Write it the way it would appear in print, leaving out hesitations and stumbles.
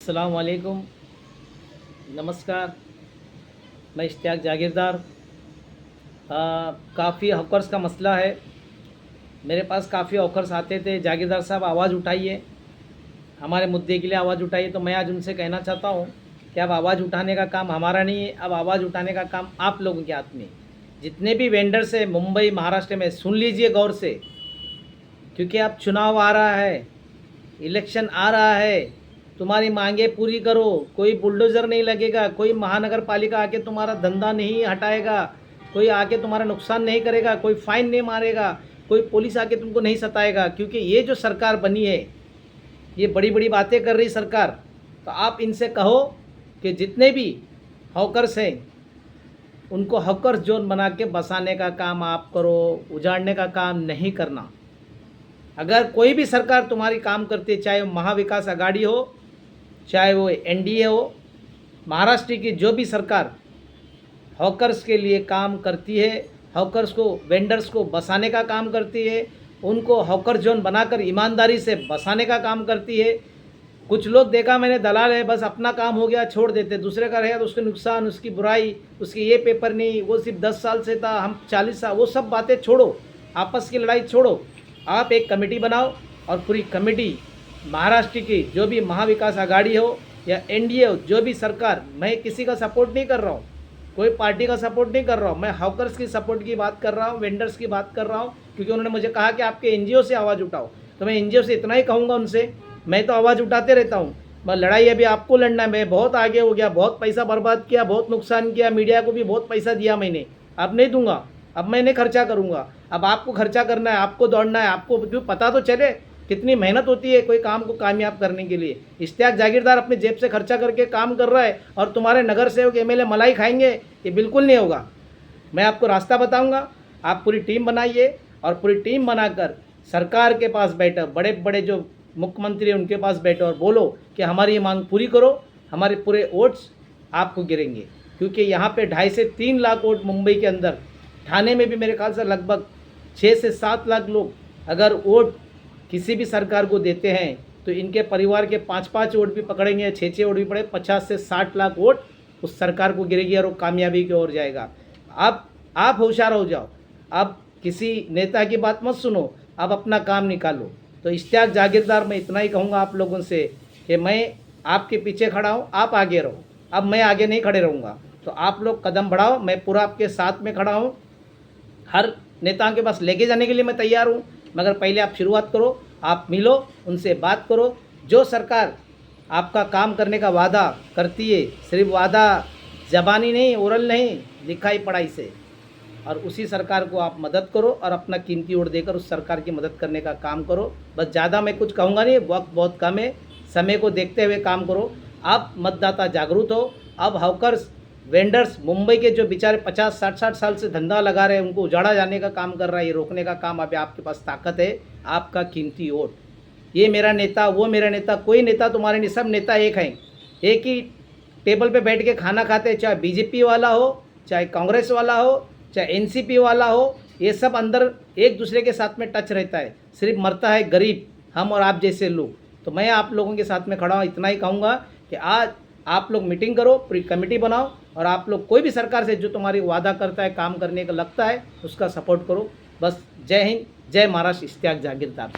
अस्सलाम वालेकुम, नमस्कार। मैं इश्तियाक जागीरदार। काफ़ी हॉकर्स का मसला है। मेरे पास काफ़ी हॉकर्स आते थे, जागीरदार साहब आवाज़ उठाइए, हमारे मुद्दे के लिए आवाज़ उठाइए। तो मैं आज उनसे कहना चाहता हूँ कि अब आवाज़ उठाने का काम हमारा नहीं है, अब आवाज़ उठाने का काम आप लोगों के हाथ में है। जितने भी वेंडर्स हैं मुंबई महाराष्ट्र में, सुन लीजिए गौर से, क्योंकि अब चुनाव आ रहा है, इलेक्शन आ रहा है। तुम्हारी मांगे पूरी करो, कोई बुलडोज़र नहीं लगेगा, कोई महानगर पालिका आके तुम्हारा धंधा नहीं हटाएगा, कोई आके तुम्हारा नुकसान नहीं करेगा, कोई फाइन नहीं मारेगा, कोई पुलिस आके तुमको नहीं सताएगा। क्योंकि ये जो सरकार बनी है, ये बड़ी बड़ी बातें कर रही सरकार। तो आप इनसे कहो कि जितने भी हॉकर्स हैं उनको हॉकर्स जोन बना के बसाने का काम आप करो, उजाड़ने का काम नहीं करना। अगर कोई भी सरकार तुम्हारी काम करती है, चाहे वो महाविकास आघाड़ी हो, चाहे वो एनडीए हो, महाराष्ट्र की जो भी सरकार हॉकर्स के लिए काम करती है, हॉकर्स को, वेंडर्स को बसाने का काम करती है, उनको हॉकर जोन बनाकर ईमानदारी से बसाने का काम करती है। कुछ लोग देखा मैंने, दलाल है, बस अपना काम हो गया छोड़ देते, दूसरे का रहेगा तो उसके नुकसान, उसकी बुराई, उसकी ये पेपर नहीं, वो सिर्फ 10 साल से था, हम 40 साल, वो सब बातें छोड़ो, आपस की लड़ाई छोड़ो। आप एक कमेटी बनाओ और पूरी कमेटी महाराष्ट्र की जो भी महाविकास आघाड़ी हो या एनडीए हो, जो भी सरकार, मैं किसी का सपोर्ट नहीं कर रहा हूँ, कोई पार्टी का सपोर्ट नहीं कर रहा हूँ, मैं हॉकर्स की सपोर्ट की बात कर रहा हूँ, वेंडर्स की बात कर रहा हूँ। क्योंकि उन्होंने मुझे कहा कि आपके एनजीओ से आवाज़ उठाओ, तो मैं एनजीओ से इतना ही कहूँगा उनसे, मैं तो आवाज़ उठाते रहता हूँ। मैं लड़ाई अभी आपको लड़ना है, मैं बहुत आगे हो गया, बहुत पैसा बर्बाद किया, बहुत नुकसान किया, मीडिया को भी बहुत पैसा दिया मैंने, अब नहीं दूंगा, अब मैं नहीं खर्चा करूँगा। अब आपको खर्चा करना है, आपको दौड़ना है, आपको क्यों पता तो चले कितनी मेहनत होती है कोई काम को कामयाब करने के लिए। इश्तियाक जागीरदार अपने जेब से खर्चा करके काम कर रहा है और तुम्हारे नगर सेवक एमएलए मलाई खाएंगे, ये बिल्कुल नहीं होगा। मैं आपको रास्ता बताऊंगा, आप पूरी टीम बनाइए और पूरी टीम बनाकर सरकार के पास बैठो, बड़े बड़े जो मुख्यमंत्री हैं उनके पास बैठो और बोलो कि हमारी ये मांग पूरी करो, हमारे पूरे वोट्स आपको गिरेंगे। क्योंकि यहाँ पे 2.5 से 3 लाख वोट मुंबई के अंदर, ठाणे में भी मेरे ख्याल से लगभग 6 से 7 लाख लोग अगर वोट किसी भी सरकार को देते हैं तो इनके परिवार के 5-5 वोट भी पकड़ेंगे, 6-6 वोट भी पड़े, 50 से 60 लाख वोट उस सरकार को गिरेगी और वो कामयाबी की ओर जाएगा। आप होशियार हो जाओ, अब किसी नेता की बात मत सुनो, अब अपना काम निकालो। तो इश्तियाक जागीरदार मैं इतना ही कहूँगा आप लोगों से कि मैं आपके पीछे खड़ा हूँ, आप आगे रहो, अब मैं आगे नहीं खड़े रहूँगा। तो आप लोग कदम बढ़ाओ, मैं पूरा आपके साथ में खड़ा हूँ, हर नेता के पास लेके जाने के लिए मैं तैयार हूँ। मगर पहले आप शुरुआत करो, आप मिलो, उनसे बात करो। जो सरकार आपका काम करने का वादा करती है, सिर्फ वादा ज़बानी नहीं, ओरल नहीं, लिखाई पढ़ाई से, और उसी सरकार को आप मदद करो और अपना कीमती वोट देकर उस सरकार की मदद करने का काम करो। बस ज़्यादा मैं कुछ कहूँगा नहीं, वक्त बहुत कम है, समय को देखते हुए काम करो। आप मतदाता जागरूक हो। अब हॉकर्स, वेंडर्स, मुंबई के जो बेचारे 50-60 साल से धंधा लगा रहे हैं, उनको उजाड़ा जाने का काम कर रहा है, ये रोकने का काम अभी आपके पास ताकत है, आपका कीमती वोट। ये मेरा नेता, वो मेरा नेता, कोई नेता तुम्हारे नहीं, सब नेता एक हैं, एक ही टेबल पे बैठ के खाना खाते हैं, चाहे बीजेपी वाला हो, चाहे कांग्रेस वाला हो, चाहे एनसीपी वाला हो, ये सब अंदर एक दूसरे के साथ में टच रहता है, सिर्फ मरता है गरीब, हम और आप जैसे लोग। तो मैं आप लोगों के साथ में खड़ा हूँ, इतना ही कहूँगा कि आज आप लोग मीटिंग करो, पूरी कमेटी बनाओ और आप लोग कोई भी सरकार से जो तुम्हारी वादा करता है, काम करने का लगता है, उसका सपोर्ट करो। बस जय हिंद, जय महाराष्ट्र, इश्तियाक जागीरदार।